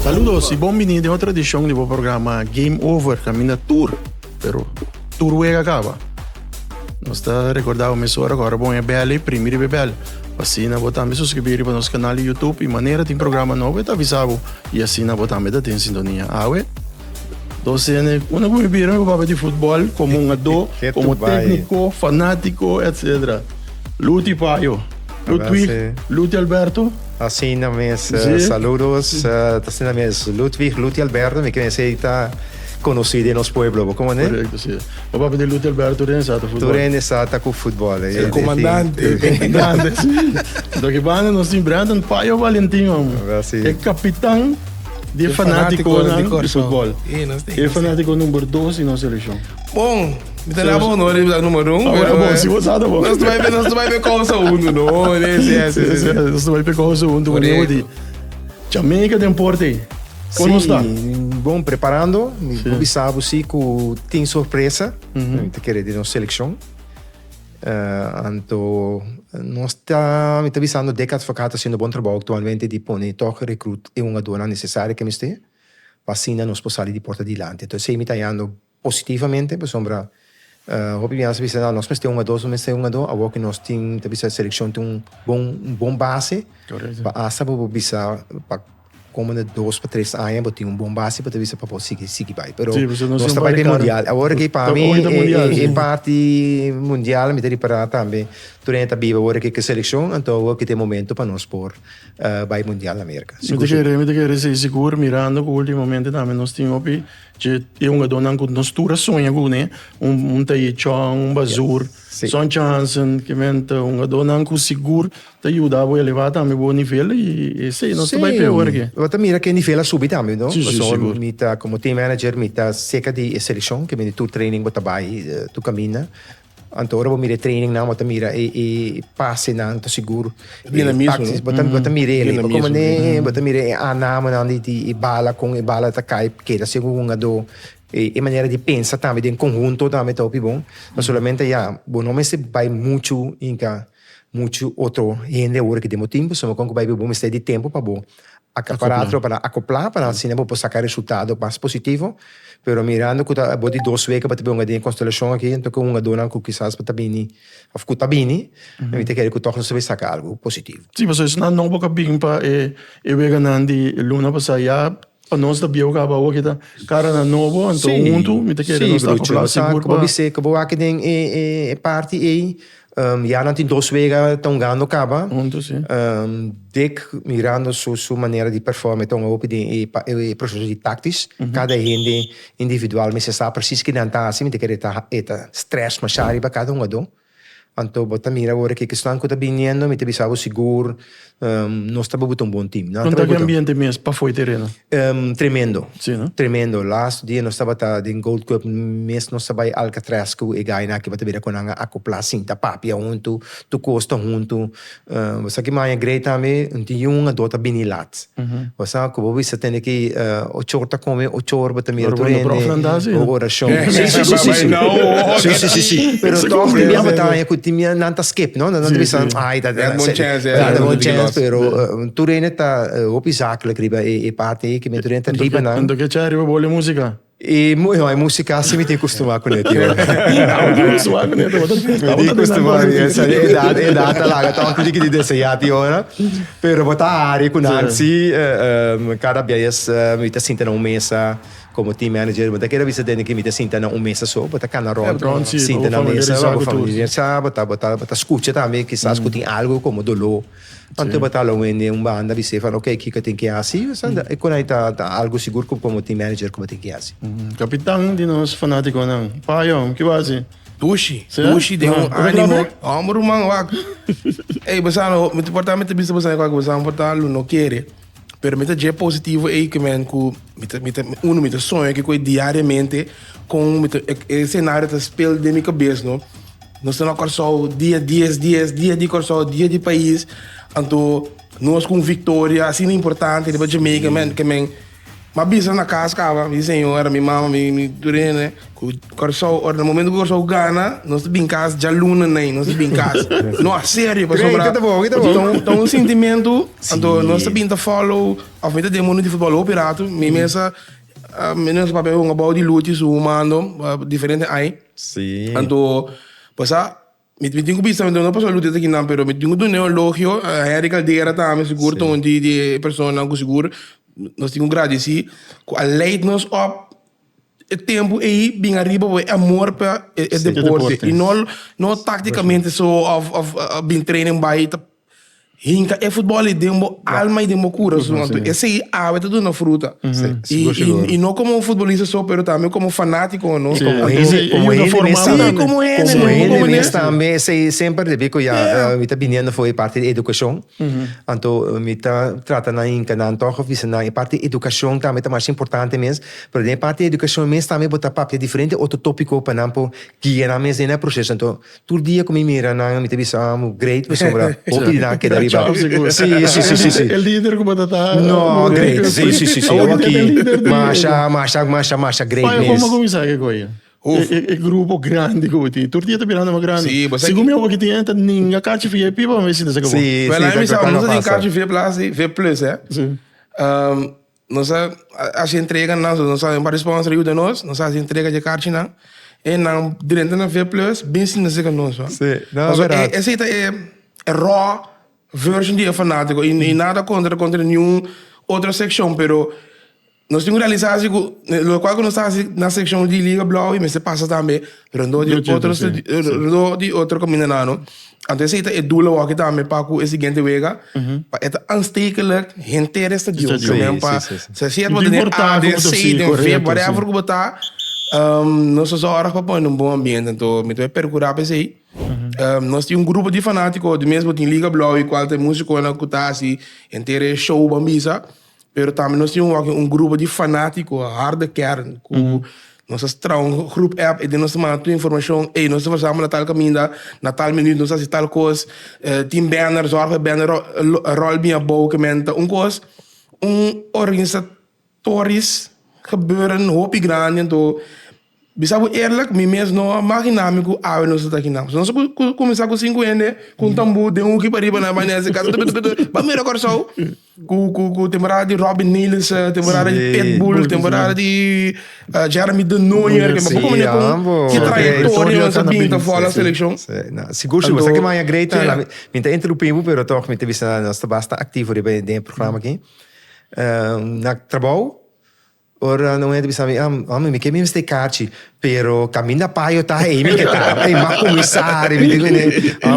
Saludos y bienvenidos a otra edición del programa Game Over, Camina Tour, pero Tour Wega acaba. Nos está recordado mesora agora bom é belo, primeiro é belo. Assim, na botar me subscrever para nosso canal de YouTube e maneira tem programa novo, tá avisado. E assim na botar me dá tem sintonia. Awe. Docene, uma como viram o papel de futebol como um ador, como técnico, fanático, etc. Luti Paio. Luti Alberto. Assim na mesa, saludos. Assim na mesa, Luti Alberto, me quer dizer tá conhecido em nosso pueblo, como né? Correto, sim. O papel de Luti Alberto é exato futebol. Tu é exato com futebol. O comandante. Do que van nos lembrando Paio Valentim, é capitão de fanático de futebol. É fanático número 2 em nossa seleção. Bom, me dá bom número 1. Bom, se você sabe, bom. Nós vai ver qual é o segundo, não? Nós vai ver qual é o segundo, não? Jamaica tem porte. Como está? Bom, preparando. Eu sabe sim que tem surpresa. Te querer de nossa seleção. Então, nós estamos avisando que a advogata fazendo bom trabalho atualmente de pôr toque recruta é uma dona necessária que me esteja. Assim, nós podemos de porta adiante. Então, se me está indo positivamente, por sombra, obviamente, nós temos uma dose, agora que nós temos a seleção tem bom base. Correto. Para essa, para como de 2 para 3 anos, tem bom base para ver se para seguir vai. Pero nós trabalhamos bem mundial. Agora que para mim é parte mundial, me tem para também. Durante a vida agora que a seleção, então agora que tem momento para nós por vai mundial na América. Me querer ser seguro mirando que ultimamente também nós temos aqui que é uma dona que nós tura sonha com né Taichon, Bazur, Son Johnson, que mente uma dona que seguro te ajuda a levar também bom nível e sei nós vai pior aqui. Você mira que nível a subir também, não? Seguro. Mita como team manager, mita seca de seleção, que me tu training bota vai, tu caminha. Então, agora eu miro training, não, eu miro passe, não, estou seguro. Dinamismo. Eu miro ele, como nem, eu miro a nama, não, de bala, com bala, tá cai, que é segunda do e maneira de pensar também, de conjunto também, tá bom. Não somente, bom, não se vai muito, muito outro, gente agora que temos tempo, só que vai bom, mas tem de tempo para bom. Para acoplar, para assim, para sacar resultado mais positivo. Pero mirando que a body 2 weeks para ter uma de constelação aqui, então com uma dona que quizás para bem, a ficar bem, eu te quero que toque se sacar algo positivo. Sim, mas isso não boca bem para eu ganhando de luna para sair para nós da bio acaba o que tá cara na novo, então junto, me te quero nós acoplar seguro para você que boa que tem parte aí já não tem 2 weeks tão ganhando acaba. Junto sim. Dek mirando sua maneira de performar então o processo de táticos cada gente individual mas sabe preciso que não tá assim me querer tá stress mas chari para cada do então bota mira agora que estão que tá vindo me te bisavo seguro nós tá botando bom time não tá que ambiente mesmo para foi terreno tremendo sim não tremendo last dia nós estava tá em Gold Cup mês nós estava Alcatraz que e ganha que bota vir com a acoplar cinta papia junto tu costa junto você que mais great também tem uma dota binilat você que você tem que o chorta come o chor bota mira tu agora show sim pero todos dia batalha que tinha nanta skip não divisão ai tá bom chance pero Turene tá obisacla criba e parte que me Turene tá riba não então que chari vai boa música e música assim me tem acostumar com ele acostumar com ele acostumar essa idade lá tá que de desejar ora pero botar área com Nancy cada vez me tá sentindo uma mesa como team manager, mas daquela vez que me te sinta na mesa só, bota cá na roda, sinta na mesa, bota escuta também, que sabe que tem algo como dolor. Então bota lá em banda, você fala, ok, que tem que assim, e quando aí tá algo seguro como team manager, como tem que assim. Capitão de nós fanático não, pai, que vai assim? Tushi tem ânimo, amor humano, ei, você não, muito importante, você não quer. Pero me é positivo é que me sonho que diariamente com o cenário da spel de minha cabeça, não? Nós estamos só dia de corso, dia de país, então nós com vitória assim importante de Jamaica, que Mas bisa na casa, cara, minha senhora, minha mama, minha turena, né? No momento que o Corsol gana, nós estamos em casa, já luna nem, nós estamos em casa. Não, sério, para sobrar. Então, um sentimento, então, nós estamos em follow, a vida de mundo de futebol, o pirata, minha mesa, menos papel, um balde de lute, humano, diferente aí. Sim. Então, passa. Me tenho que pensar, não posso lutar aqui não, pero me tenho que dar um logio, a Harry Caldeira também seguro, então de pessoa não seguro, nós temos que agradecer, a lei nos op tempo aí bem arriba é amor para o deporte e não taticamente só bem training by hinca é futebol e demo alma e demo cura esse aí é tudo na fruta e não como um futebolista só pero também como fanático não como ele também sempre digo já me tá vindo foi parte de educação então me tá tratando na hinca na toca na parte de educação também tá mais importante mesmo pero de parte de educação mesmo também botar papel diferente outro tópico para não que era mesmo no processo então todo dia como mira na me tá visando great pessoa opinar que daí Sì. Il leader come da no, great. Sì. Masha, great. Ma come sai che coi? Il gruppo grande così. Turtia te pirando ma grande. Sì, siccome io che ti entra ninga cacci VIP, ma mi si desse come. Sì, mi sa non tem cacci VIP plus, Sì. Nós a gente entrega nós para sponsor de nós a entrega de cacci não. E não direto na VIP plus, bem sim nesse que nós. Sim, não é essa é raw version de fanático e nada contra nenhum outra secção, pero nós temos que realizar assim, lo qual nós estamos na secção de Liga Blau e me se passa também, pero não de outro combinado. Então esse é duro aqui também para o seguinte vega, é aanstekelijk, gente resta de mesmo para se é pode ter A, B, C, D, V, whatever que botar, nós só horas para pôr num bom ambiente, então me vai procurar para isso aí. Nós temos grupo de fanáticos, de mesmo tem Liga Blau e qual tem músico na Kutasi, inteiro show bambisa, pero também nós temos grupo de fanáticos, harde kern, com nós temos grupo app e nós temos toda informação, e nós temos na tal caminho, na tal minuto, nós temos tal coisa, team banner, zorge banner, rol bem abouwement, coisa, organisatorisch gebeuren, hoop grande, então bisa eerlijk, me mesmo não imaginar-me que a não está aqui não. Se nós começar com 5 anos, com tambu, de que para ir na manhã, se casa, vamos ver agora só. Com temporada de Robin Nielsen, temporada de Pitbull, temporada de Jeremy De Nooijer, que trajetória nós pinta fora a seleção. Seguro, você que mais é great, me tá interrompendo, pero toch me tá vista nós tá bastante ativo de programa aqui. Na trabalho ora não é de pensar, me que me carte, pero caminha paio tá aí me que tá, ma comissário, me digo né,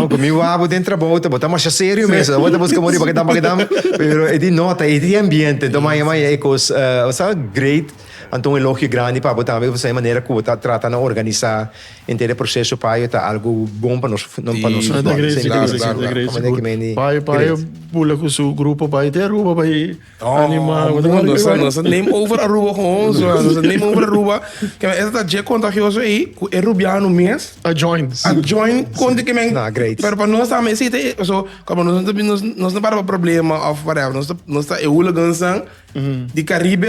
comigo dentro da bota, botar mais sério mesmo, bota buscar morrer para que dá, pero é de nota, é de ambiente, então mais é coisa, sabe, great. Então um elogio grande para botar você maneira que você trata de organizar inteiro processo para está algo bom para nós não para nós pai pula com o seu grupo pai ter Aruba pai animar nós nem over Aruba com ons nós nem over Aruba que essa já contagioso aí é rubiano mês a join conta que men great para nós também se so como nós não para problema of whatever nós está é hooligans de Caribe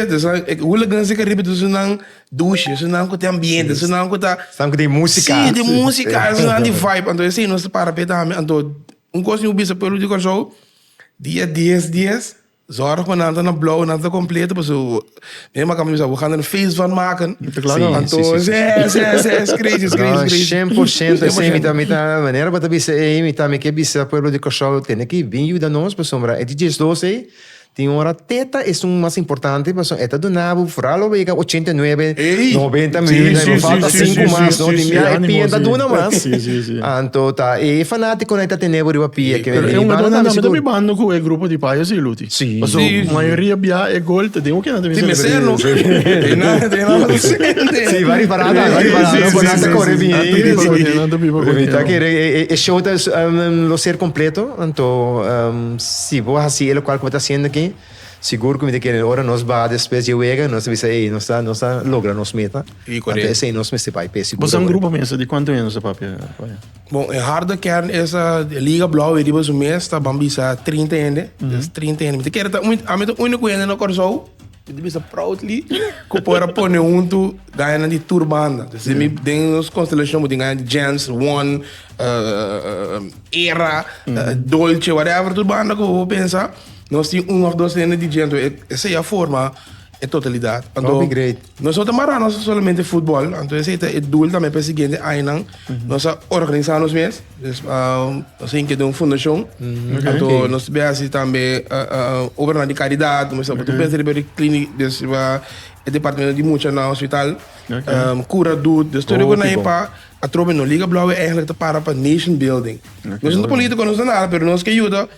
hooligans de Caribe dus não douche dus não tem ambiente dus não tá sabe que tem música sim de música dus não de vibe então assim nós para pegar então coisa que bisa pelo de show dia 10 dias zorg we na blauw na completo dus mesmo que we gaan er een feest van maken então é crazy 100% sim mita maneira para bisa mita me que bisa pelo de show tem que vir da nós para sombra é de 12 tem hora teta é mais importante mas é do nabo fralo vega 89 90 minutos falta 5 mais não tem é pienta do não mais então tá e fanático não tá tendo riba pia que é uma dona não me bando com o grupo de paios e luti sim mas a maioria bia é gol te tenho que não tem mesmo tem nada sim vai parar não pode nada correr bem tá que é show lo ser completo então se vou assim ele qual que está sendo aqui seguro que me que agora nós vai depois de wega nós vai sair nós logra nos meta até assim nós me vai peso você é um grupo mesmo de quanto anos papai bom é harde kern essa liga blau e depois o mês tá bambisa 30 anos 30 anos me quer tá muito a único ano no corso de bisa proudly que pode pôr junto ganhando de turbanda. Então, me tem as constelações, tem ganhar de Gens, One, Era, Dolce, whatever, turbanda que eu vou pensar. Nós temos ou dois anos de gente. Essa é a forma, é totalidade. Então, great. Nós não estamos somente futebol, então esse é o doel também para o seguinte, nós organizamos mesmo, nós temos que ter uma fundação, então nós temos também obra de caridade, nós temos que clínica, o departamento de muita no hospital, cura tudo, nós temos que para a tropa não liga blauwe eigenlijk para nation building. Nós não somos políticos, nós não nada, mas nós que ajuda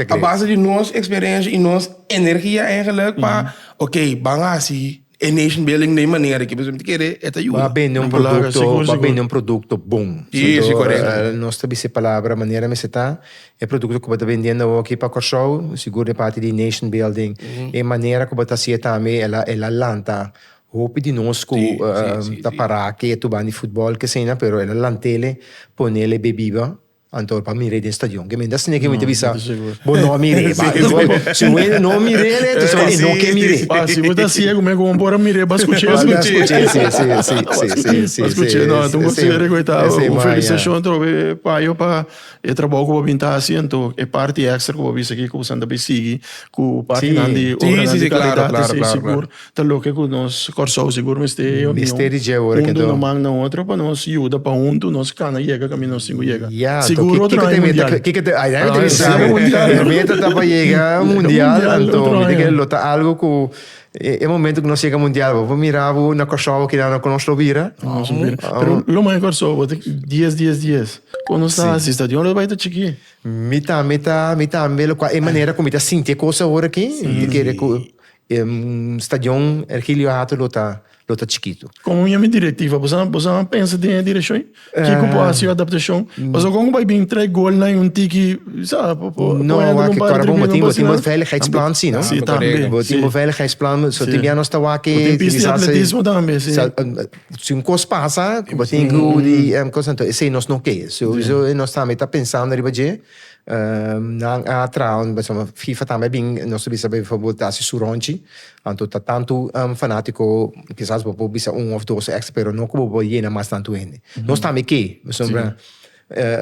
a base de nossa experiência e nossa energia eigenlijk para, ok, bangasi, é nation building de maneira que você quer é ajuda. Va bene um produto bom. Isso, correto. Nós temos essa palavra, maneira me está, é produto que você vendendo aqui para Corsou, seguro é parte de nation building, é maneira que você está também, ela lanta. Hoop di nós ko parake tu bani futebol que sena pero ela lantele ponele bebiba antor pa mire de stadion que mendas ne que me visa bom não mire se o não mire tu só não que mire se você ciego me como bora mire bas escutar não tu considera coitado o felicitação trove pa eu pa e trabalho com pintar assim então é parte extra que eu vi aqui com o Santa Besigi com parte de claro seguro tá louco que nós Corsou seguro mas tem mistério de hora que não mang na outra para nós ajuda para nós cana chega caminho cinco chega seguro outro que te sabe mundial meta tá para chegar mundial então me que lota algo com é momento que nós chega mundial vou mirar na Corsou que não conosco vira pero lo mais Corsou 10 quando está assim estadião lo vai estar chiqui mita melo é maneira como tá sentir coisa agora aqui que é stadião Hercílio Hato lota chiquito. Como minha diretiva, você pensa em direção? Que pode ser adaptação? Mas como vai vir 3 gols na tiki, sabe? Não, que agora vamos ter um veiligheidsplan, sim, não? Sim, também. Tem um veiligheidsplan, só tem nós está aqui. Tem pista de atletismo também, sim. Se coisa passa, tem que coisa então, esse nós não quer. Nós também está pensando arriba de atrás, FIFA também bem, nós sabemos bem favorito assim suronchi, então tá tanto fanático, quizás vou bisa ou dois experts, não como vou ir mais tanto ainda. Nós também que, sombra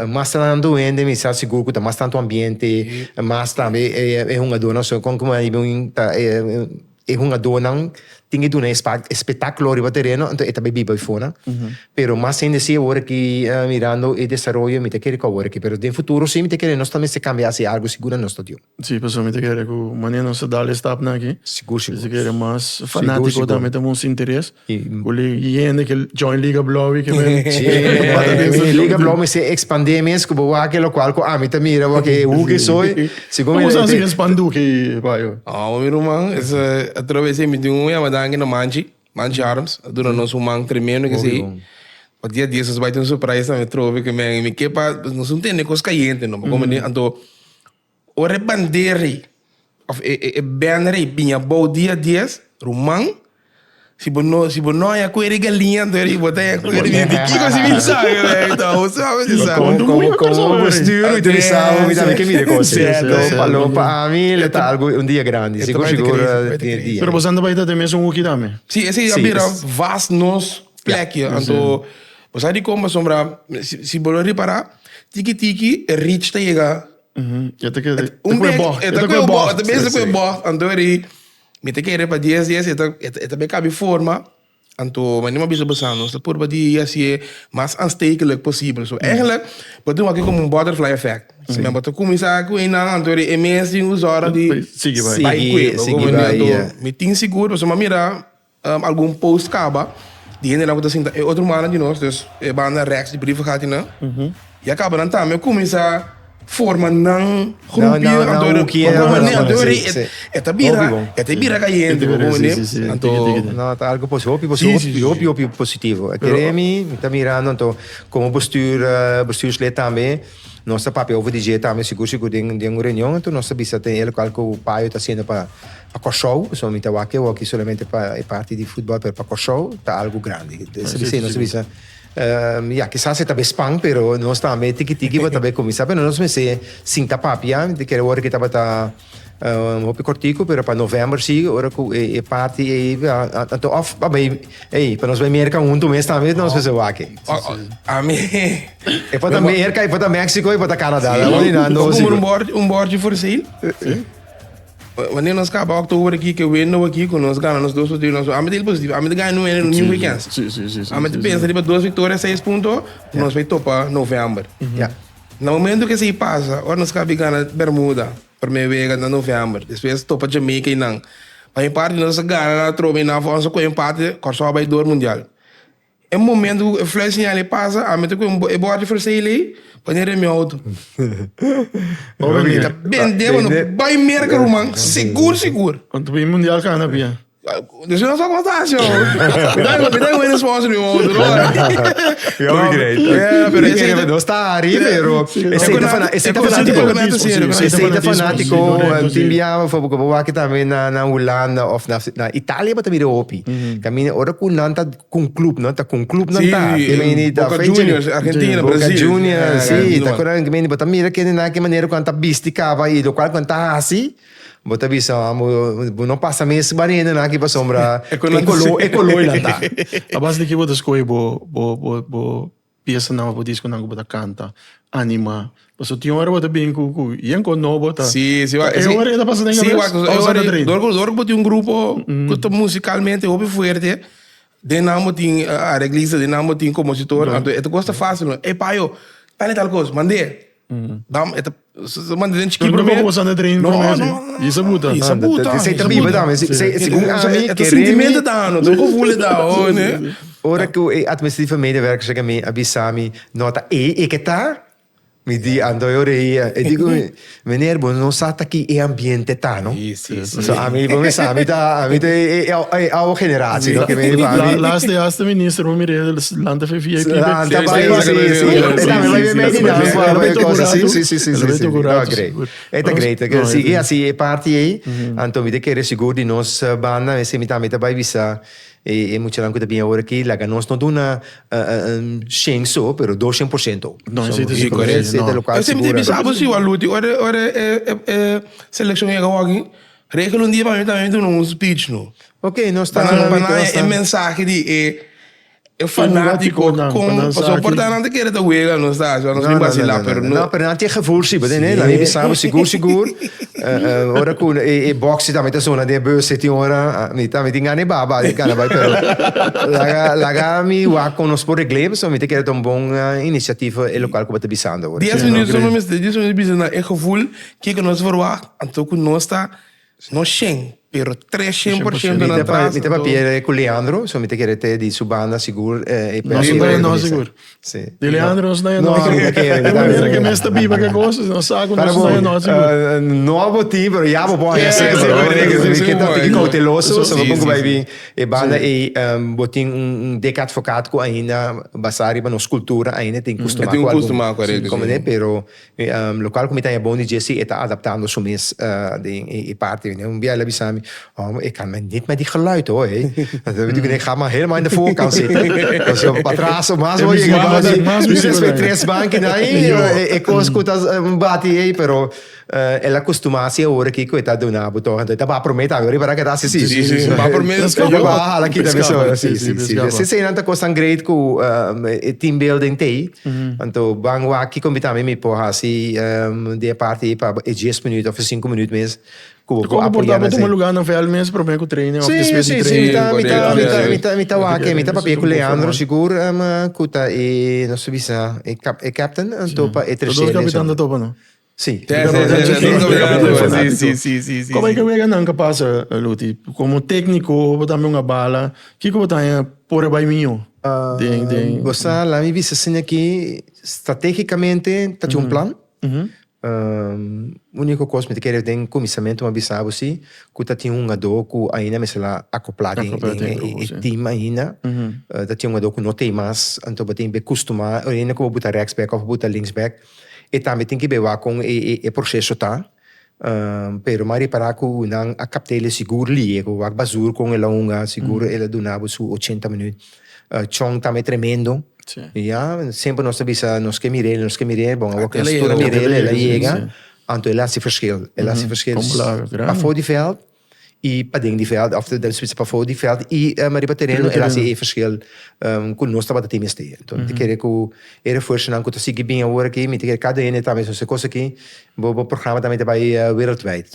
mais tanto ainda, me sabe seguro que tá mais tanto ambiente, mais também é uma dona, só como é uma dona tinha de um espetáculo no terreno, então é também bem fora. Pero mais ainda se agora que mirando e desenvolvimento, me te quer que agora que, pero no futuro sim me te quer nós também se cambiasse algo seguro no estádio. Sim, pessoal, me te quer que o maneiro não se dá le stop na aqui. Seguro. Se quer mais fanático também temos interesse. O liga que join Liga Blue que Liga Blue me se expandir mesmo que boa aquele qual com me te mira que o que sou. Segundo como se expandu que vai. Meu irmão, essa atravessei me deu que no Manji Arms, durante nosso man tremendo que sei. O dia desses vai ter uma surpresa me trouxe que me quepa, não se entende coisa caliente não, como nem então o rebandeira of banner pinha bom dia 10 rumang se não é coisa galinha então ele bota é coisa que coisa me sabe então sabe como postura e sabe me sabe que me coisa falou para mim ele tá algo um dia grande seguro dia pero você anda vai ter mesmo aqui também sim esse abrir vast nos plek então você aí como sombra se bolo reparar tiki é rich tá chega até que é bom então ele me te querer para 10 dias também cabe forma então mas não bisa besando se por badi assim mais aanstekelijk possível so eigenlijk wat doen aqui como um butterfly effect se me botar começar com ina então é mesmo usar de sigue me tem seguro se me mirar algum post acaba de gente lá que assim é outro mana de nós dus banda rex de brief gaat na e acaba dan também começar forma não o que é bira caliente não tá algo positivo queremos tá mirando então como bestuurslid também nossa papel over DJ também seguro de uma reunião então nossa bisa tem ele qual que o pai está sendo para Corsou somente aqui solamente para parte de futebol para Corsou tá algo grande nossa bisa quizás se tabe spang pero nós também tiki vai também começar pero nós me se sinta papia de que hora que tava Hopi cortico, pero para novembro sim, ora com e party e então off, bem, ei, para nós vai mercar junto mês também, nós fazer o aqui. A mim. E para América, e para México, e para Canadá. Um board for sale. Wanneer ons gaan oktober aqui que winnen aqui com nós ganhamos 2 vitórias, nós dele positivo, ganhar no ano nenhum weekend. Sim. Pensa de 2 vitórias, 6 pontos, nós vai topar novembro. No momento que se passa, ora nós gaan ganhar Bermuda, primeira vez na novembro, depois topa Jamaica e não. Para parte nós ganhar na trova na força com empate, corso vai do mundial. É momento que o flash ele passa, a meta com o board for sale, quando é meu auto. Vendeu, não vai mercar o man, seguro. Quando vem mundial kana pia. Deixa eu só contar, senhor. Me dá um sponsor meu auto, não? Pero esse não está aí, pero esse é fanático, timbiava foi porque vou aqui também na Holanda ou na Itália, mas também de Opi. Caminha ora com nanta com clube, não tá com clube não tá. Boca Juniors, Argentina, Brasil. Boca Juniors, sim, tá com caminha, mas também que na que maneira quando tá bisticava aí, do qual quando tá assim. Bota bisa, não passa mês barina na aqui para sombra. Ecoloi lá tá. A base de que você escolhe bo peça nova pro disco não bota canta, anima. Você tinha hora bota bem com e com novo tá. Sim. É hora ainda passa nem cabeça. Dorgo botou um grupo que musicalmente ouve forte. De namo tem a reglista, de namo tem compositor. Então gosta fácil. E pai eu, tal coisa, mandei. Dam eta manda dentro que não vou usar na treino não isso muda sei também mas segundo a mim que sentimento dá não tô com dá né ora que o administrativo medewerker chega me abisami nota e que tá me di ando eu e digo meneer bom não sabe aqui é ambiente tá não isso so a mim vou sabe tá a mim é a geração não que me laatste minister hoe meer landen via sim é great é assim é parte aí então me de querer seguro de nós banda esse me também vai visa e muito lang que bem agora aqui lá nós não dona 100 pero 200%. Não, isso é correto. Eu sempre tive sabe se o aluno ora seleção é alguém regula dia para mim também um speech no. Ok, nós está é mensagem de é fanático com só portanto que era da wega não está já não vai lá pero não pero não tem gevoel sim né lá me sabe seguro ora com e boxe também tá zona de bus tem hora me tá me engane baba de cara vai pero lá me wa com os por reglame só me te quer tão bom iniciativa e local que tá bisando agora 10 minutos não me está 10 minutos bisando é gevoel que nós verwacht então com nós está não chen pero 300% na atrás. Mi te papiere con Leandro, so mi te querete di su banda sicuro no sicuro. Sì. Di Leandro non stai no. Che me sta biba che cosa, non sa come stai no sicuro. Nuovo team, però ja bo che tanto che cauteloso, so pongo vai vi e banda e botin un deck advocato co ainda basari ba no scultura ainda tem costuma come ne pero local come tá bom di Jesse e tá adaptando su mes de parte un via la bisami. Ik kan me niet met die geluid hoor. Ik ga maar helemaal in de voorkant zitten. Als je op patraas of maas hoor, je gaat tres banchi daí, e conosco un bati però ela costuma-se ora que coitado do nabo to então vai prometer agora para que dá sim vai prometer que vai aqui da pessoa sim se não costa great com team building tem então bango aqui convidar me porra assim de parte para 10 minutos ou 5 minutos mesmo como portava um lugar não foi mesmo problema com o treino sim me tá papel com o Leandro seguro cuta e não sei se é captain então para e terceiro todos capitão da topa não Sim. Como é que eu não capaz, Luti? Como técnico, também uma bala. Que como tá por aí minho? Você lá me visse assim aqui estrategicamente tá um plano. Único coisa que quero ter comissamento uma bisabo assim, que tá tinha do que ainda me será acoplado em time ainda. Tá tinha do que não tem mais, então tem que acostumar, ainda como botar back ou botar linksback. E também tem que ver com o processo tá, pero mari para que não a captele seguro liego, a basura com ela seguro ela donava su 80 minutos. Chong também tremendo. Yeah, sempre nós sabia nós que mirei, bom, a questura mirei ela chega. Então, ela se verschil. Ela se verschil. Para fora de veld e para dentro de veld, of de spits para fora de veld e maar para terreno, ela se verschil com nós estava time este. Então, te querer que era força não que tu siga bem agora aqui, me te querer cada ano também essa coisa aqui, o programa também te vai wereldwijd.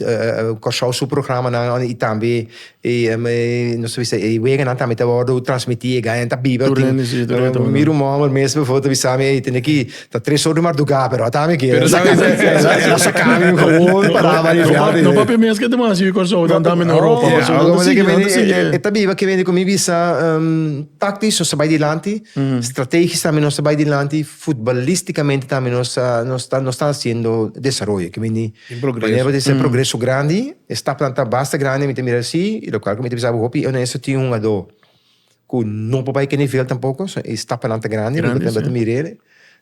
Corso seu programa não e também não sei se e wegen não também te vai transmitir ganhar tá biba. Miro mal mesmo foto vi sabe tem aqui tá 3 horas mais do gá, pero também que ela sacava como parava ali. Não papo mesmo que demais e corso não dá na Europa. Eta biba que vem comigo visa táctico se vai dilante, estratégico também nós vai dilante, futbolisticamente também nós está sendo desarrollo que vem progresso. Esse progresso grande, está planta basta grande, me mira assim, e lo qual que me pensava hopi, eu nesse tinha um ado que não papai que nível tampouco, está planta grande, me também mirele.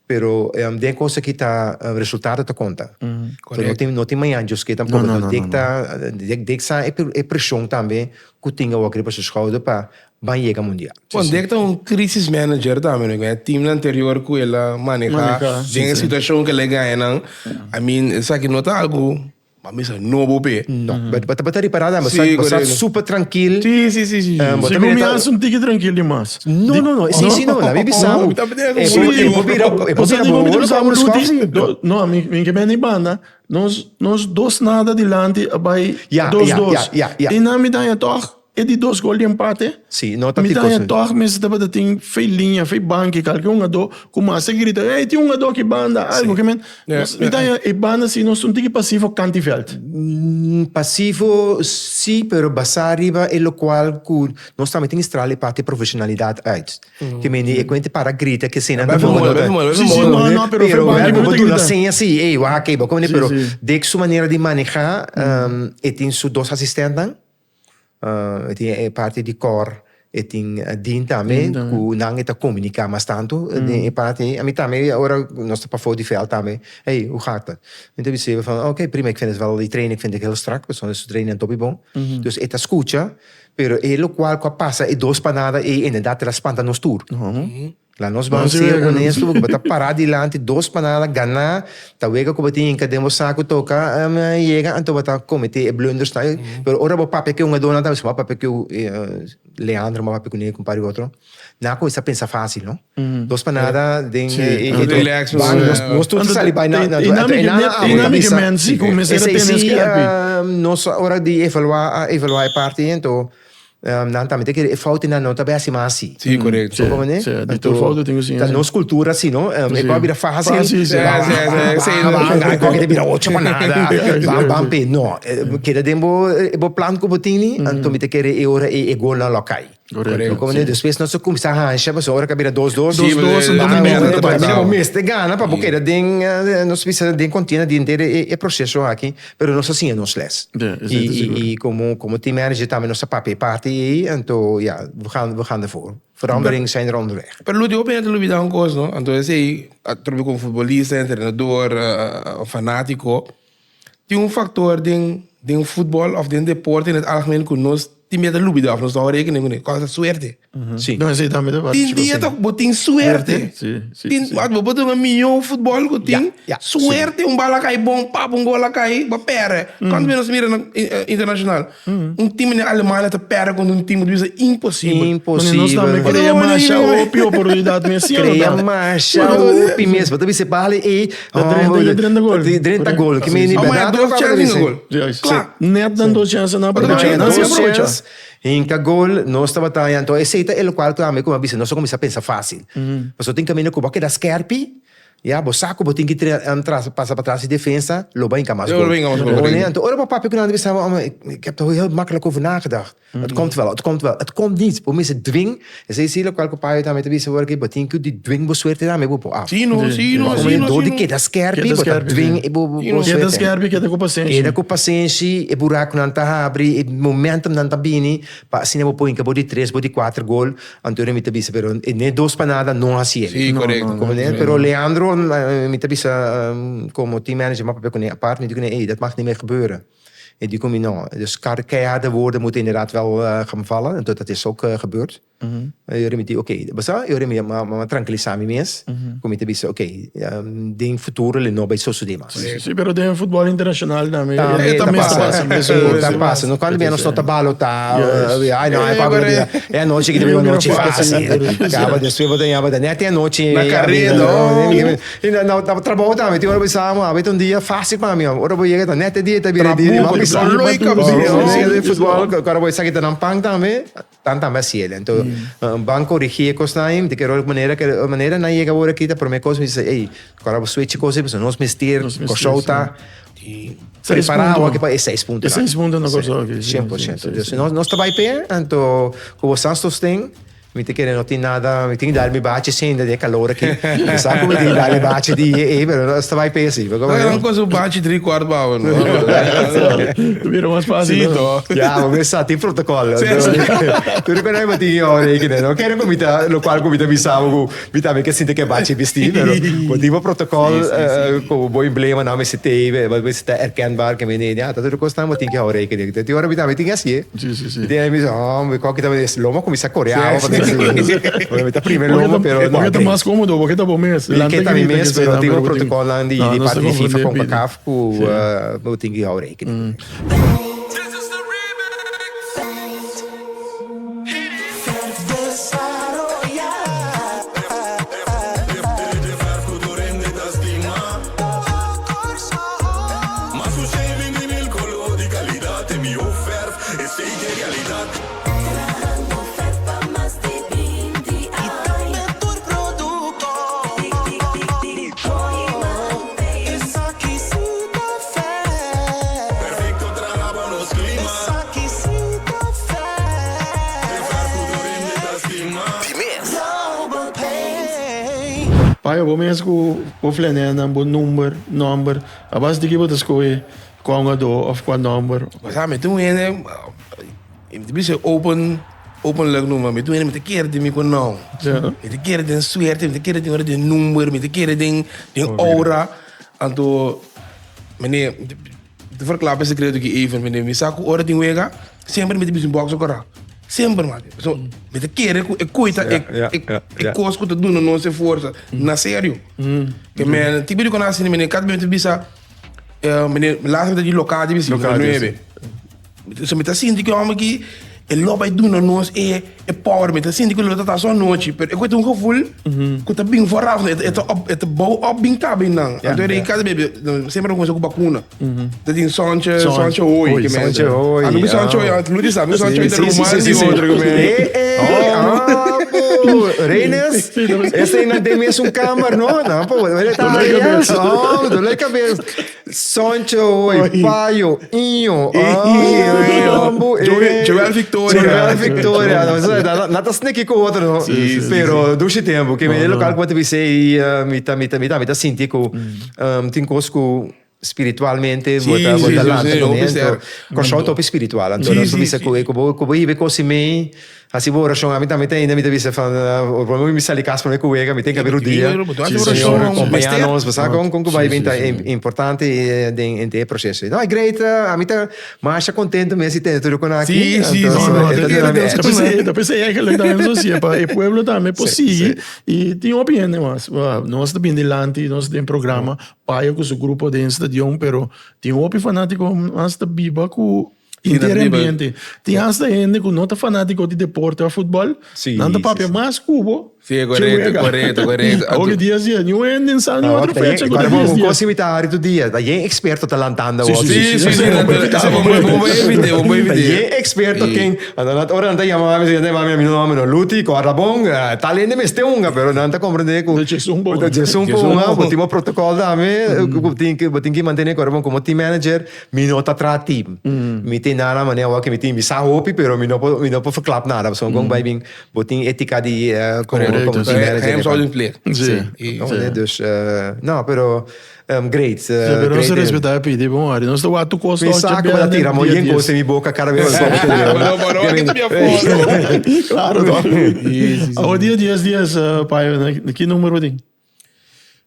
Pero tem coisa que tá resultado tá conta. Não tem manhã just que tampouco detecta é pressão também que tinha o para schouder para banhega mundial. Quando é que tá crisis manager também, né? Time anterior que ela maneja, tem a situação que ela ganha, não? I mean, isso aqui não tá algo mas não vou ver. Não, bata reparada, mas está super tranquilo. Sim. Se começa um tique tranquilo demais. Não, sim, não, na visão. Não, a mim que vem em banda, nós dois nada delante, vai dois. E na medalha toch, é de 2 gols de empate. Sim, não tá me dá toch, mas estava tem feilinha, fei banque, qualquer um ado, como a grita, ei, tem um ado que banda, algo que men. Me dá e banda se nós não tem passivo cantivelt. Passivo sim, pero basariba é o qual nós também tem estrale parte profissionalidade uit. Que men é quente para grita que cena da bola. Não, pero assim, ei, o hackei, como ne, pero de que sua maneira de manejar, e tem su dos assistentes. É parte de cor e tem din também que não está comunicar mais tanto é parte a mim também agora nós está para fora de veld também hey hoe gaat het então você van ok prima ik vind het wel die training vind ik heel strak dus is training top bom dus het escucha pero lo qual passa e 2 panadas e inderdaad la spanta nos tour lá nós vamos ser honesto bota parar dilante 2 panadas ganhar talvez que bater em cada saco toca chega então bota cometer blunders tá pero ora o papel que um dona tá o papel que o Leandro o papel que nem compare outro na coisa pensa fácil não 2 panadas tem relax nós todos sabe vai na dinamicamente começa a ter nós hora de evaluar a parte então não também tem que falta na nota bem assim assim sim correto então falta tem assim da nossa cultura assim não é para virar fácil qualquer vira 8 panada bam não que dembo o plano que botini então me te querer e ora e gol na local correto como né depois nós começar a arranjar mas ora que vira 2-2 não mês te gana para porque den nós precisa den contínua de inteiro é processo aqui pero nós assim nós les e como team manager também nossa papel parte então ja we gaan ervoor veranderingen zijn er onderweg. Pero Ludi, op je hebt een coisa, no? Então, esse trabalho como futebolista, treinador, fanático, tem factor de futebol of de deporte in het algemeen que nós die met de lubida of nós dá rekening com qual é suerte. Sim. Não sei também da Tem dia toch botin suerte. Tem wat botin een miljoen futebol que tem suerte bala cai bom, papo gola cai, ba pere. Quando nós mira internacional, time na Alemanha te pere com time de impossível. Impossível. Nós também queria marcha o pior oportunidade mesmo. Queria marcha o mesmo, tu se bale e 30 gol, que me mas 2 chances gol. Claro, net dan 2 chances na partida. Em gol, nós estamos batalhando. Então, esse é o qual também, como eu disse, nós começamos a pensar fácil. Mas eu tenho que caminhar com o boque da Skerpi, o saco, eu tenho que passar para trás de defesa, lopen in mais gol. Então, ora, o papo que nós pensamos, ik heb er heel makkelijk over nagedacht. Het komt wel. Het komt niet. Voor mensen dwing. Esse é o qual o pai também te disse, porque eu tenho que dwing suerte também vou af. Sim. Do de que da Skerpi, botar dwing e bo suerte. Que da Skerpi, que da com paciência. Era com paciência, e buraco não tá abre, e momentum não tá bini, para assim eu põe que de 3, de 4 gol, então eu me te disse, pero nem 2 panada não assim. Sim, correto. Pero Leandro me te disse como team manager, maar a parte me digo, dat mag niet meer gebeuren. En die kom je nou. Dus keiharde woorden moeten inderdaad wel gaan vallen. En dat is ook gebeurd. Jullie met die, oké, jullie maar tranquilizar mes. Kom je te zeggen, oké, ding futuro le no bij zo demás. Sí, pero de fútbol internacional también. También passa. Non quando viene sto tabalo no, che devo noci fácil. Acaba de suevo de aba de net noci. Na carreira, no, trabalho também, tem hora pensamos, avete un dia fácil para mim. Ora vou chegar net dia tá bem dia, mas pensar loica, futebol, agora vou sair da pang também, tanta mais cielo. Então, banco regie costaim, de que maneira na chega agora aqui, para mim coisa me diz, ei, agora vou switch coisa, para nós mestir, cochota. Preparar o que para 6 pontos. 6 pontos na coisa. 100%. Dus nós trabalha bem, então, com o Santos tem, mi te querem não tem nada, mi tem que dar me bate sem de calor aqui. Sabe como tem que dar me bate de pero nós trabalha bem assim. Não coisa bate 3/4 bau, não. Vira mais fácil. Ja, maar we tem protocolo. Tu reconhece que tem hora aí que não quero comida, no qual comida bisavo, vitame que sinta que bate vestir, pero motivo protocolo com bom emblema na se teve, mas está erkennbar que menino, ja, dat costa mas tem que hora aí que tem hora vitame tem assim. Sim. Tem me me qual que também esse lomo começa a corear, obviamente primeiro lomo, pero não. Porque tá mais cômodo, porque tá bom mesmo. Porque tá mesmo, pero tem protocolo lá de parte de FIFA com a CAF, com tem que hora aí que Pai, eu vou mesmo com o flanela, um bom número, a base de que você escolhe qual do ou qual número. Mas ah, metu ene, bisa openlijk noemen, metu ene met keer die me kon nou. Met keer den sweert, met keer den de nummer, met keer den aura, anto meneer de verklappen is secreto que even meneer misaku ora den wega, sempre met bisa box okora. Sempre, man. So, met de keren, ik koita, ik koos goed te doen, non se forza. Na sério. Que men, tipo de conasse ni meneer, kat ben te bisa, meneer, later dat je lokaal die bisa, no ebe. So met assim que homem aqui, ele logo vai doen nós é power met assim que ele tá só noite, pero eu tenho gevoel, que tá bem vooraf, het bouw op bem tá bem não. Então ele cada bebê, sempre com essa vacuna. Dat in Sancho hoy, que men. Ah, não Sancho, Luís sabe, Sancho é romance de outro que Reines, esse ainda tem mesmo câmera, não, pô, ele tá aí, do lei cabeça. Sancho, Paio, Inho, Joel Victoria, nada snake com outro, não. Pero duše tempo, que me local quando você me senti com tem cosco spiritualmente bota lá dentro com show top espiritual então nós visse como vive così me assim vou oração a mim também tem ainda me visse o problema me sali casa para colega me tem que abrir o dia acompanhar-nos você com vai bem importante em ter processo não é great a mim tá mais contente me se tem tudo com aqui eu pensei que ele também associa para o pueblo também possível e tem uma opinião mas nós também delante nós tem programa para com o grupo de estadião pero tem um opinião fanático mas da biba com inteiro ambiente. Tem hasta gente que não está fanático de deporte ou futebol. Não está papel mais cubo. Sim, correto. Hoje dia sim, não é nem sabe outra fecha. Agora vamos conseguir do dia. Daí é experto talantando. Sim. Vamos evitar. Daí é experto quem. Ora não tem chamar me dizer mami meu nome não luti com arabong. Talento me este unga, pero não está compreender com. De Jesus botimos protocolo também. Botim que manter com como team manager. Me nota tra team. Me tem nada maneira que me tem bisa hopi, pero me não pode verklap nada. Só com vai bem botim ética de Hem zou doen plek. Dus, no, pero great. Pero non si rispetta a Pidi, buon non sto guardo cosa. Mi sa come la tira, ma io in cosa mi bocca cara vero. No, che mia foto. Claro, no. O dia 10 pai, que número tem?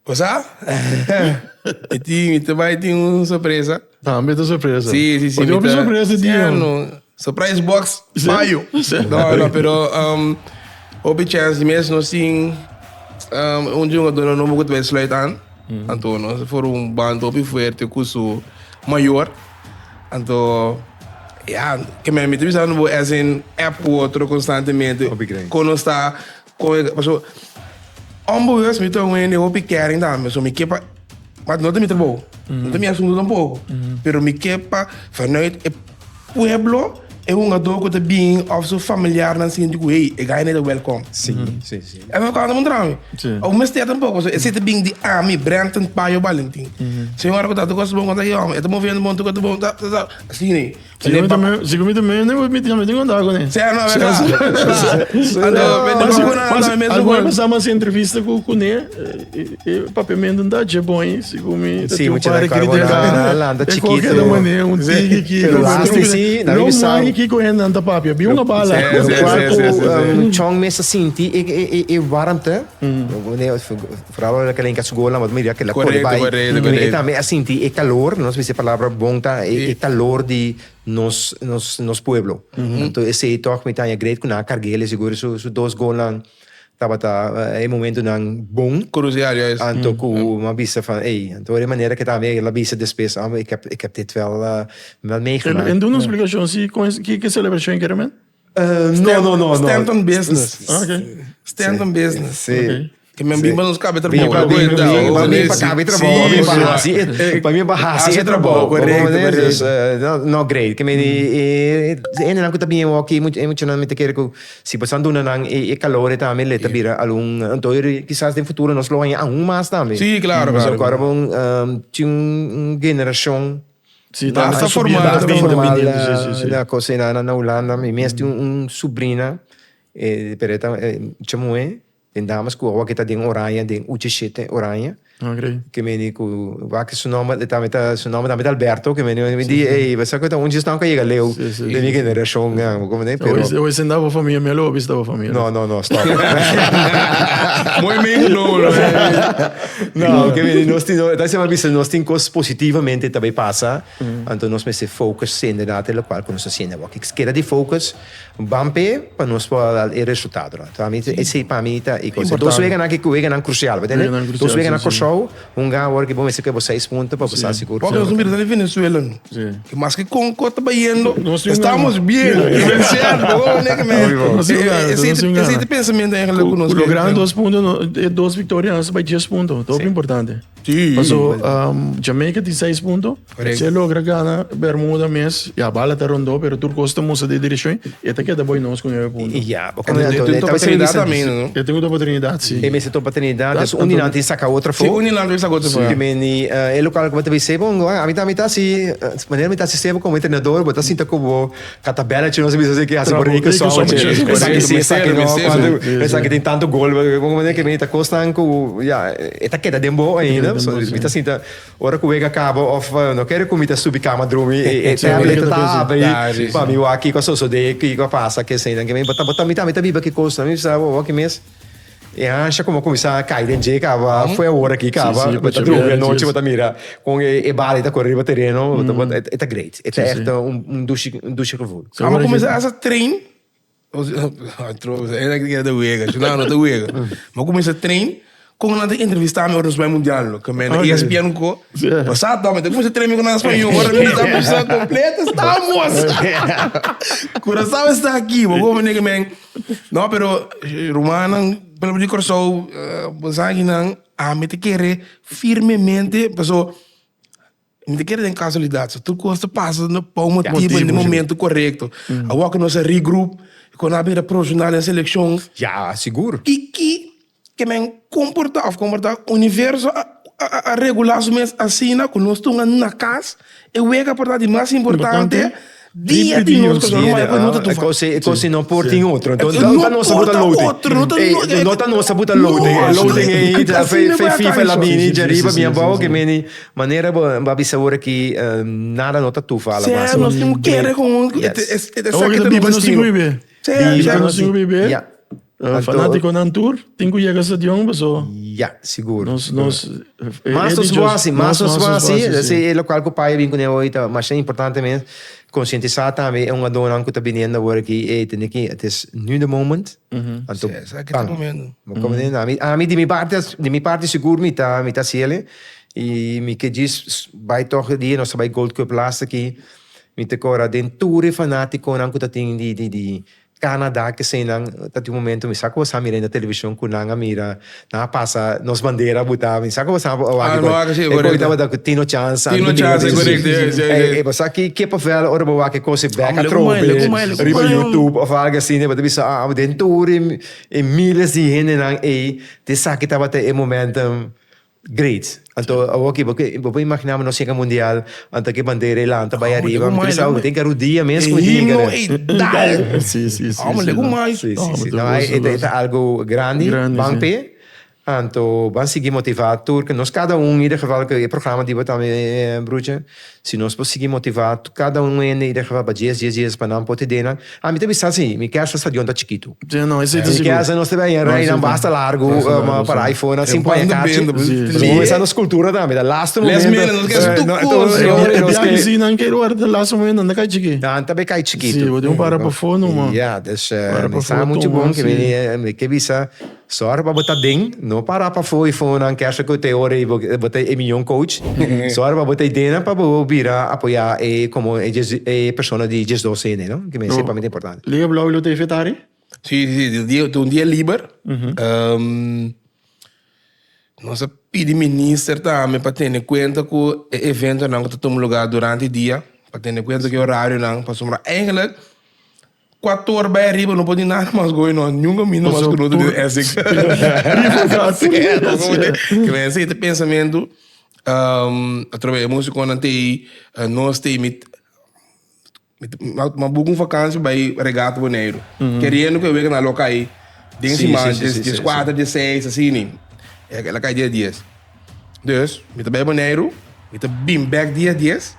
Cosa? E ti vai ter uma surpresa. Também tá surpresa. Sí. Tem uma surpresa de Surprise box, maio. Não, pero houve chance mesmo assim, jogador não vou ter sluit então nós foram bando op forte curso maior, então que me tive no assim app outro constantemente quando está passou ambos me estão indo op querem dar mas me quepa mas não tem muito bom não tem me assunto pouco pero me quepa vanuit pueblo é jogador que bem of so familiar na assim digo hey é ganha de welcome sim é meu cara montrando o mas tem tampouco é se bem de ami Brenton Paio Valentim senhora que tá do gosto bom quando aí é tô movendo muito que bom tá assim né se comi também não me tenho andar com ele certo não é mas agora passamos essa entrevista com ele e papamento não dá de bom se comi sim muito legal lá anda chiquito qualquer maneira tigre que sim na missão que correndo anda papi havia uma bala chong mesa sinti e warmte vooral aquela em Casgola mas me diria aquela corrente também assim e calor não sei se a palavra bom tá e calor de nos pueblo então esse toque me tá great com a carguele seguro so dois golan tava é momento nang bom crucial juist então com uma vista van então de maneira que também a vista depois ik heb dit wel meegemaakt en doen een explicatie que celebração que era man no stand on business stand on business que me bimba nos cabe trabalho para mim para cabe trabalho para mim bahasa trabalho correto no great que me ainda não que também eu aqui muito não me te quero que se passando nang e calor também le tabira alum então quizás no futuro nos lo aún mais também sim claro agora tinha geração sim está formada na cozinha na Holanda minha tem sobrinha pereta chamo tem damas que o que tá dentro oranje tem uchete oranje que me diz que seu nome também Alberto que me diz você sabe que onde estão que chega leu de minha geração como nem pero hoje andava família minha lobo estava família não stop muito não que me nós temos daí sempre visto nós temos coisas positivamente também passa então nós me se focus sendo data lo qual quando se sente o que queda de focus bampe para nós para o resultado então a mim esse para mim tá e coisa dois vegan aqui que vegan crucial entende dois vegan na show jogador que bom esse que você 6 pontos para passar seguro porque os números da Venezuela que mais que com cota baiano estamos bem esse pensamento é logrando 2 pontos 2 vitórias vai 10 pontos top importante passou Jamaica tem 6 pontos se logra ganhar Bermuda mês e a bala tá rondou pero tu costa moça de direção e até que dá bom nós com 9 pontos porque eu oportunidade também não eu tenho oportunidade sim e me se oportunidade um não tem sacar outra fogo Nilando essa coisa foi. É local que você vai ser bom, a mim também tá assim, maneira me tá sistema como treinador, botar assim tá como catabela, não sei se que a por que só, essa que tem tanto gol, como maneira que me tá costando com, tá queda de boa ainda, me tá assim tá, hora que o ega acaba of não quero que me tá subir cama drumi e tablet tá bem, para mim o aqui com a sosso de que passa que assim, que me botar me tá viva que costa, me sabe o que mês e acha como começar a cair em dia cava foi a hora que cava bota drone a noite bota mira com e bala tá correndo terreno tá great é duche revolto vamos começar essa trein é que é da uega não da uega mas começa a trein com uma entrevista me outros vai mundial que me ESPN co passado também começa a trein com na espanhol agora me está pensando completa estamos coração está aqui vamos ver que me não pero romana pelo de corso bosagi nang me te querer firmemente passou me te querer em casualidade tu costa passa no motivo no momento correto a walk nossa regroup quando a beira profissional em seleção seguro que me comportar universo a regulamento assim na quando nós estamos na casa é o que a mais importante dia de nós que não não porta em outro então não nossa buta loading não tá nossa buta loading aí já fez FIFA lá mini já riba minha boa que meni maneira ba sabor que nada nota tu fala mas nós temos que querer com essa que não se vive não se vive Fanático na tour, tenho que chegar a stadion, mas Ja, seguro. nós Mas os boas, é o qual que o pai vem com ele hoje, mas é importante mesmo conscientizar também é uma dona que está vindo agora aqui e tem que het is nu de moment. Sim, esse aqui tá comendo. A mim de minha parte seguro me tá ciele e me que diz vai toch dia nós vai Gold Cup last aqui me te cora dentro fanático não que tá tem de Canadá que sei não tá de momento me saco você mira na televisão com não mira na passa nos bandeira botar me saco você agora tava da Tino Chance correto você aqui que papel ora boa que coisa back a trobe riba YouTube of algo assim né mas bisa dentro e milhas de gente não e te saque tava até momentum great. Então, ok, vou imaginar nós chega mundial, então que bandeira lá, então vai arriba, tem que dia mesmo com Sim. Sim. Mais. Não, é algo grande, bampe. Então, vamos seguir motivar porque nós cada em ieder geval que o programa die we também broodje, se nós conseguir motivar cada em ieder geval para dias para não poder dena. A mim também assim, me quer essa stadion tá chiquito. Não, esse é me quer essa nós também não basta largo para iPhone assim põe a caixa. Vamos essa cultura também, da last momento. Não quer tu não quero ar da last momento não cai chiquito. Não, também cai chiquito. Sim, vou para para fone, mano. Yeah, das é muito bom que me que bisa só para botar dentro, não parar para foi não quer que eu te ore e botar emilhão coach. Só para botar dentro para virar apoiar como pessoa de 12 né, não? Que me é muito importante. Liga blog lo TV tari? Sim, dia livre. Nós pedimos ministro também para ter em conta que o evento não está tomando lugar durante o dia, para ter em conta que o horário não para sombrar. Eigenlijk 4 horas vai arriba, não pode nada mais gosto, não. Nunca me não mais que não tem esse. Que vem esse pensamento, através da música quando tem nós temos uma boa vacância vai regata boneiro. Querendo que eu veja na loca aí, de cima, de 4, de 6, assim, ela cai dia 10. Dus, met de boneiro, met de beam back dia 10.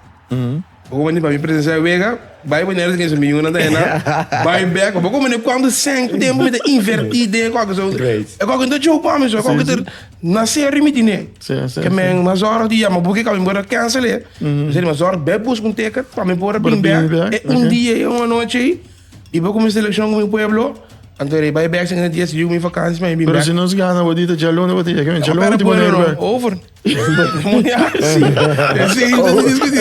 Como para mim presenciar o Vega, vai banheiro que é milhão na dena, vai back, como nem quando sempre tempo me invertir de qualquer coisa. É qualquer coisa jogo para mim, só qualquer coisa nascer rimite né. Que me umas horas dia, mas porque que eu embora cancelar. Seria umas horas bebus com teca para me pôr bem back. É dia e uma noite e vou começar a seleção com o meu pueblo. Então ele vai back sem dia se eu me vacância, mas bem back. Mas se nós ganhamos o dia de aluno, vou ter que aluno de banheiro. Over. Sim, então discutir.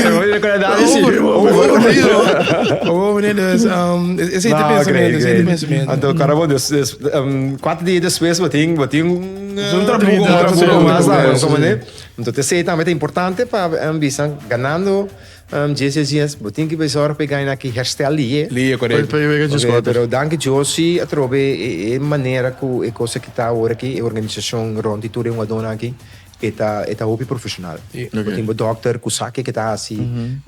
Esse é o pensamento. Então, cara, bom, 4 dias depois, vou ter um trabalho mais lá, como né? Então, esse também é importante para ambição, ganhando 10 dias, vou ter que pensar para ganhar aqui herstel ali. Correto. Pero danke Josie, a trobe a maneira que a coisa que está agora aqui, a organização Ronde Tour uma dona aqui. Eta hobby profissional. Botin bo dokter kusaki que tá assim,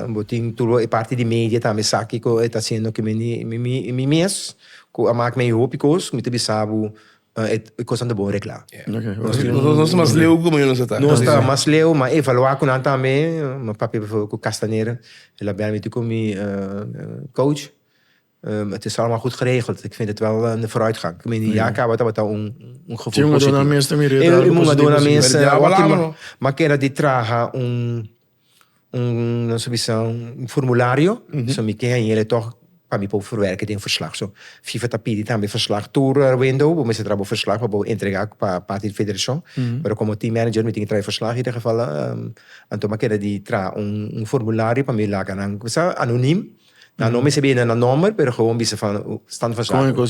botin tudo é parte de mídia também saki que está sendo que me mes, que a marca meio hobby cos, me te sabe é coisa de bom reclar. Nós somos leu como eu não sei tá. Nós tá mais leu, mas evaluar com também, meu papi com Castaneira, ela bem met com coach. Het is allemaal goed geregeld. Ik vind het wel een vooruitgang. Ik meen, ja, wat al een gevoel positief. Maar que era de traga não sei se um formulário, so me quem ele toch para mim para verwerken tem verslag. So FIFA tapidi também verslag tour window, bom, você trabalha verslag para entregar para parte da federação. Mas como team manager, me tem que trazer verslag in ieder geval. Então, maar que era de traga formulário para me lá kan anoniem. Nou, não me sabia na número, pero gewoon bisa van stand van zaken.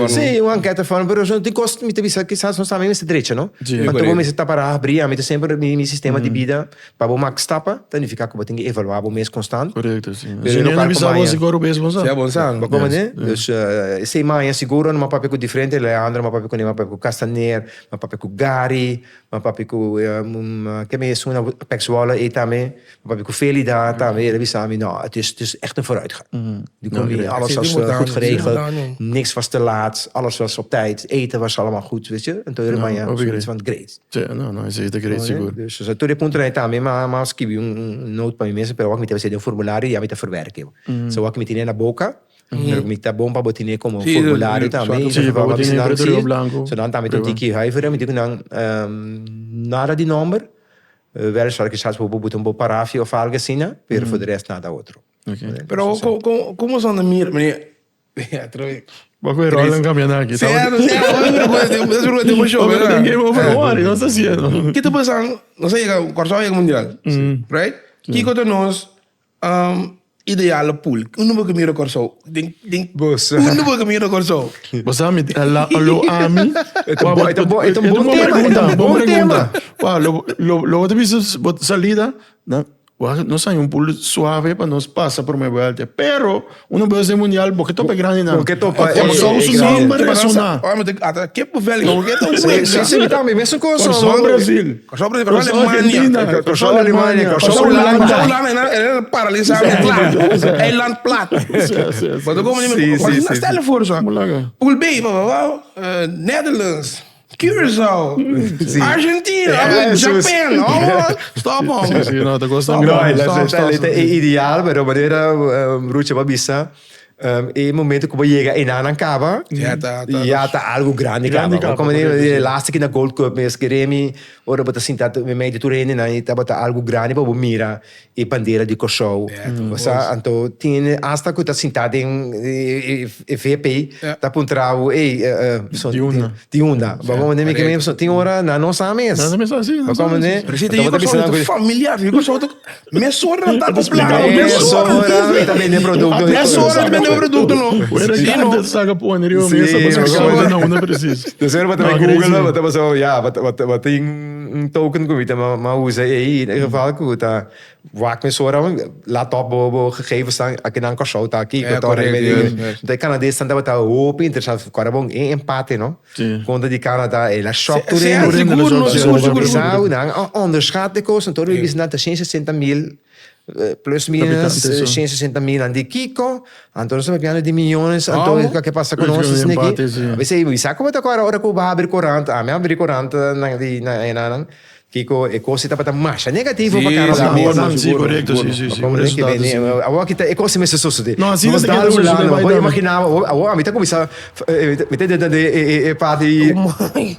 Sim, uma enquete van, pero não tem custo, me teve que sabe, não sabe mesmo direito, não? Então, como me está para abrir, me sempre meu sistema de vida para o max tapa, então fica como tem que evaluar o mês constante. Correto, sim. Mas não bisa você seguro mesmo, sabe? É bom, sabe? Como né? Dus sei mais seguro, uma papel com diferente, Leandro, uma papel com Castaner, uma papel com Gary, uma papel com que me é uma pexuala e também, uma papel com Felida também, ele sabe, não, het is echt een vooruitgang. Alles was goed geregeld, niks was te laat, alles was op tijd, eten was allemaal goed, weet je. En toen maar ja, zoiets van great. Não, isso aí é great, seguro. Dus toen de punto aí também, mas escrevi note para mim mesmo, pero eu me teve um formulário e eu me te verwerken. So eu me tinha na boca, Pero me tá bom para botar como Sim, formulário também. Sim, para botar em preto e branco. So dan também tem que aí ver, me digo não nada de número. Weliswaar que já vou botar um parágrafo ou algo assim, né? Pero for de resto nada outro. Okay. Pero como son de mir, meneer? Ja, terwijl... Vou com o Roland caminhando aqui. Certo, das perguntas de show, Tem ¿verdad? Game Over War, não está haciendo. ¿Qué te pasa? No sé, llega, Corso llega mundial, right? Kiko te nos ideale pool. Uno porque mira Corso. Boss. Uno porque mira Corso. Você sabe, alô, ami. É um bom tema. Lo que você salida, não sai pool suave para nós passar por uma volta. Pero, uno vai ser mundial porque topa grande não. Porque topa Só o sombra ressonar. Olha, mas até que velho, porque tão Sim, também, mesmo com Corso Brasil. Corso Alemanha. Corso Alemanha, Corso Holanda é paralisado, é Eiland plat. Maar dan komen we niet stel je voor zo. Pool B, Netherlands, Curaçao, Argentina, Japan. Stop on. Sim, não, tá gostando. É ideal, mas de maneira Rucha Babissa. E momento que chega em Anancaba, já tá algo grande, como de laatste keer na Gold Cup mesmo que Remy, ora bota assim tá meio de turene na e tá bota algo grande para mira e bandeira de Kosovo. Você então tem hasta que tá sentado em VP, tá pontrao de onda. Vamos ver que mesmo tem hora na nossa mesa. Nada mesmo assim. Como né? Precisa familiar, viu? Me sora tá com plano, me sora também de produto. Me sora também produto não. Era saga pô, né? Eu mesmo não precisa. Terceiro bota na Google, bota passou, bota em token que mas usa aí, in geval que tá waak me sora laptop bo gegevens staan aqui na Kosovo tá aqui, que tá de Canadês são da open, interessante, agora bom empate, não? Quando de Canadá ela shop tudo seguro, não, onderschat de kosten, todo is na 160.000 plus minus 160.000 aan die Kiko, então nós vamos de milhões, então o que passa conosco isso aqui? Você sabe como tá agora que o abrir corante, a minha abrir corante na Kiko e coisa tá para marcha negativo para cara da sim, correto, sim. Agora que tá e coisa mesmo sucede. Não, assim você quer eu imaginava, agora me tá começar me tá de parte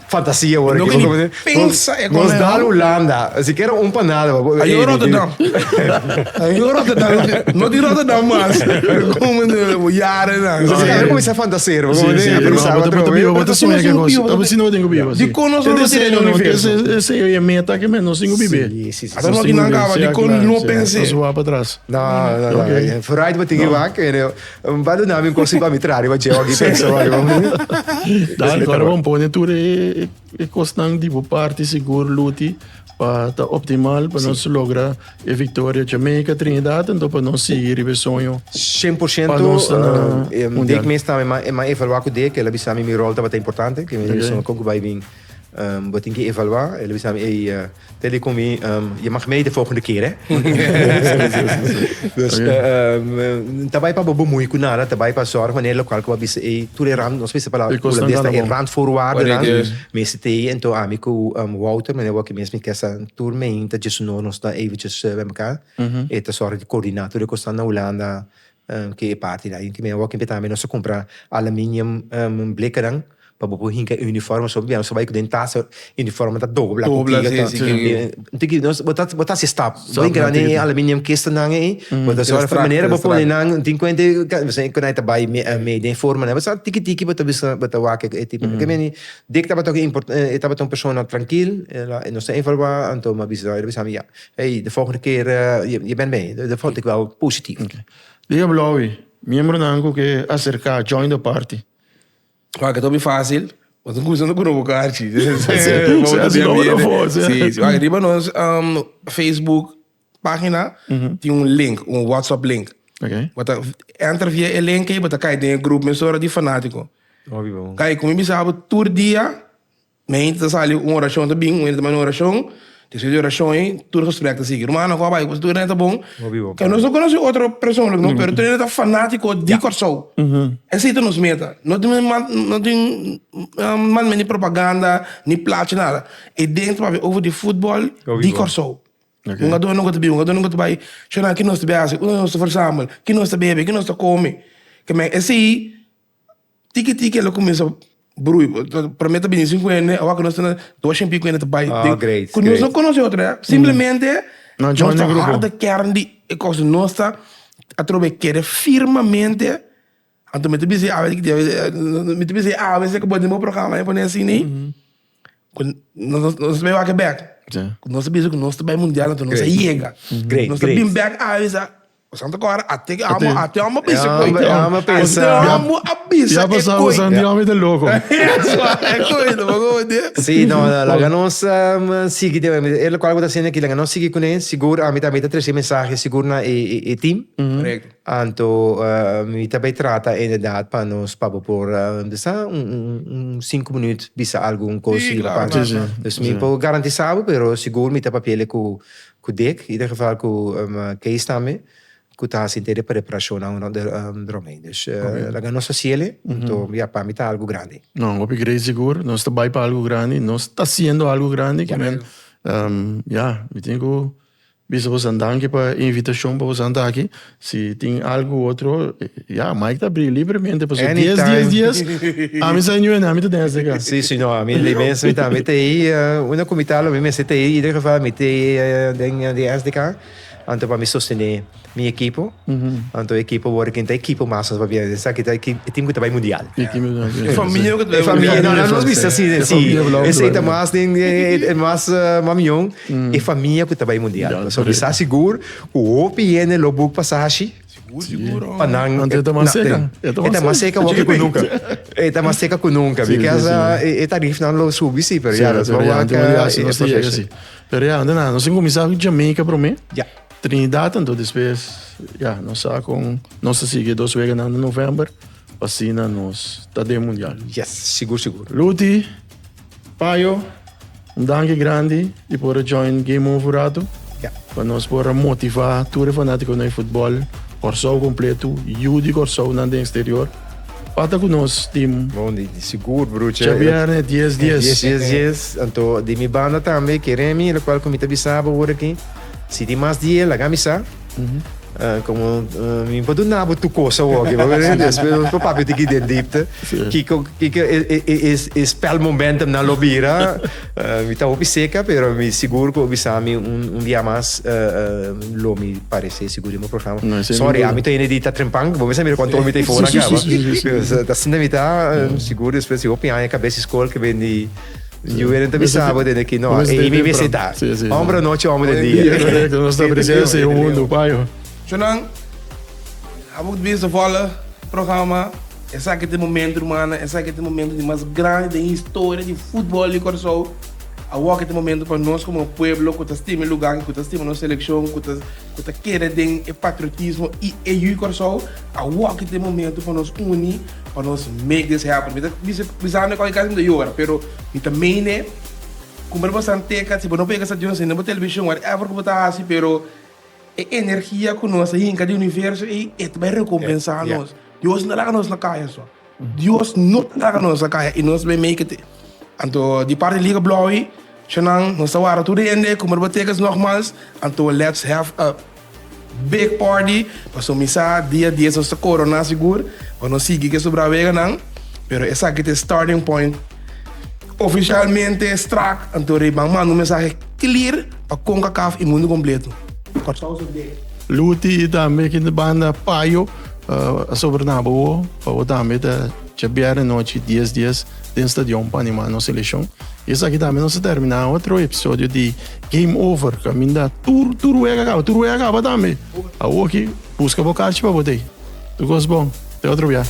fantasia agora que pensa é como da Holanda, se quer panada. Aí Rotterdam. Não de Rotterdam mas como no jaren lá. Você quer começar a fantasear, como bota sonha que coisa. Então se não tem vivo. De conosco não tem no universo. Esse é minha tá que menos sem o bebê. Até não que não acaba de quando não pensei. Só para trás. Não. Vooruit wat ik waak en vado na min così para mi trarre, ma c'è oggi penso agora vamos pôr tudo e costando tipo parte seguro luti para tá optimal para nós lograr a vitória Jamaica Trinidad então para nós seguir o sonho 100% dek meestal ma evaluar com dek ela bisa mi rol tá importante que me sono com vai vir wat ik evaluar ela bisa telecom je mag mee de volgende keer hè dus daarbij para bemoei com nada daarbij para zorg wanneer lokaal que bisa e tudo ram nós bisa para o rand voorwaarde mesite então amigo Walter meneer wat ik mesmo que essa tourmeen dat je no nós tá eventjes bij elkaar e te zorg de coördinator de Costa na Holanda que é parte daí que me wat ik betalen nós comprar aluminium blikken para poder hincar uniforme sobre nós vai com dentasta uniforme da dobra que nós botar se stap brincar nem aluminium que está na aí botar só a maneira para pôr na 50 você conecta by made in forma né você tiki botar botar waque é tipo que me dic tá botar estava tão pessoa tranquil não sei evaluar então mas bisa ja hey de volgende keer je bent mee dat vond ik wel positief diga Blowy membro nango que acercar join the party. Olha, que é bem fácil. Mas não custa não provocar, sim. Olha, riba nós Facebook página tem link, WhatsApp link. Wat entra via link e bota cai dentro grupo mesora de fanático. Cai como me sabe todo dia, me tá sali uma oração também, uma oração. Terceira oração aí, tudo respeito a seguir. Mano, qual vai? Você tu não tá bom? Que nós não conhecemos outra pessoa, não, pero tu não tá fanático de Kosovo. Essa nos meta. Não tem nem propaganda, nem plate nada. E dentro para over de futebol de Kosovo. Nunca dou nunca te vai. Chama aqui nós te base, nós te versamos, aqui nós te bebe, aqui nós te come. Que me esse tiki ele começa brui, promete bem 50, agora que nós temos 250 pai. Great. Que nós não conhecemos outra, simplesmente Não, nós join the estamos grupo. harde kern de coisa nossa, a trobe querer firmemente. Então me te dizer, a vezes que pode meu programa é para assim nem. Nós vamos aqui back. Nós sabemos que nós estamos mundial, então nós chega. Nós estamos back a vezes. Santa agora até uma pizza Já passava usando de homem de louco. É coisa, vamos ver. Sì, no, la nossa sigue ele qual está sendo aqui, la nossa sigue com ele, seguro a meta três mensagens seguro na e team. Correto. Anto mi também trata inderdaad para nós para por 5 minutos bisa algum coisa Sim, para claro. dus mi po garantizado pero seguro mi tá papel com Dick, in ieder geval com Kees também. Que está assim ter preparação dromei. Dus la nossa ciele, então já para mim tá algo grande. Não, eu peguei seguro. Nós estamos para algo grande. Nós está sendo algo grande. Que men, eu tenho visto você andar aqui para invitação para você andar aqui. Se tem algo outro, Mike está abrir livremente. Para 10 dias. A mim sai não é, a mim tá dentro cá. Sim, não, a mim imenso me tá aí uma comitê, me sete aí, in ieder geval me de SDK. Anto para me sostener minha equipe, anto a equipe working da equipe massa para ver, sabe que tá equipe time que tá bem mundial. Família que É família, não viste assim, esse é mais tem mais mamião, é família que tá bem mundial. Só que está seguro, o OPN lobo passagem. Seguro. Panang, Está mais seca. Está mais seca que nunca. Está mais seca que nunca, porque a tarifa não lo subi, sim, pero já, nós começamos com Jamaica para mim. Já. Trinidad, então depois, nós saímos com nossa seguida 2 vezes em novembro, assim nós está de mundial. Yes, seguro. Luti, Paio, danke grande e por join Game Over Rato, para nós poder motivar todos os fanáticos no futebol, corso completo, Yudi corso no exterior, para conosco, time. Bom, seguro, bruxa. Já vieram 10 dias. Então, de minha banda também, queremos, a qual comita bisaba por aqui. Se tem mais dia, la camisa. Como me pode dar tu coisa hoje, o papo tem que ir dentro. Que spel momentum na lobira, me tá opi seca, pero me seguro que obisami dia mais lo me parece seguro no programa. Sorry, a mim tá inedita trempang, vamos ver quanto me tem fora acaba. Tá sendo me tá seguro depois se opi a cabeça escola que vem de eu era também sábado daqui, não, e me visitar. Homem noite, homem de dia. Correto, nós estamos presentes em mundo, Paio. Então, a muito bem fala programa, esse aqui é o momento, mano, esse aqui é o momento de mais grande da história de futebol e corso. A walk é o momento para nós como povo, que está em lugar, que está em nossa seleção, que está querendo o patriotismo e o corso. A walk é o momento para nós unir, para nós make this happen. Bisa não qualquer coisa de hora, pero também né, como bastante que se não pega essa Johnson na televisão, whatever que está assim, pero a energia que nós aí em cada universo e vai recompensar nós. Deus não larga nós na caia só. Deus não larga nós na caia e nós vai make it. Então, de parte liga blauwe, senang nós estamos tudo ende, como bategas normais. Então, let's have a big party. Passou missa dia nós corona seguro, para nós seguir que sobre a vega não. Pero essa aqui é starting point. Oficialmente strak, então rebang manda mensagem clear para CONCACAF e mundo completo. Luti também que na banda Paio, sobre Nabo, para também já vieram noite 10 dias dentro do estadião para animar a nossa seleção. E isso aqui também nós terminar outro episódio de Game Over, que ainda tudo é acaba também. A aqui busca bocate para você. Tu gosta bom? Até outro dia.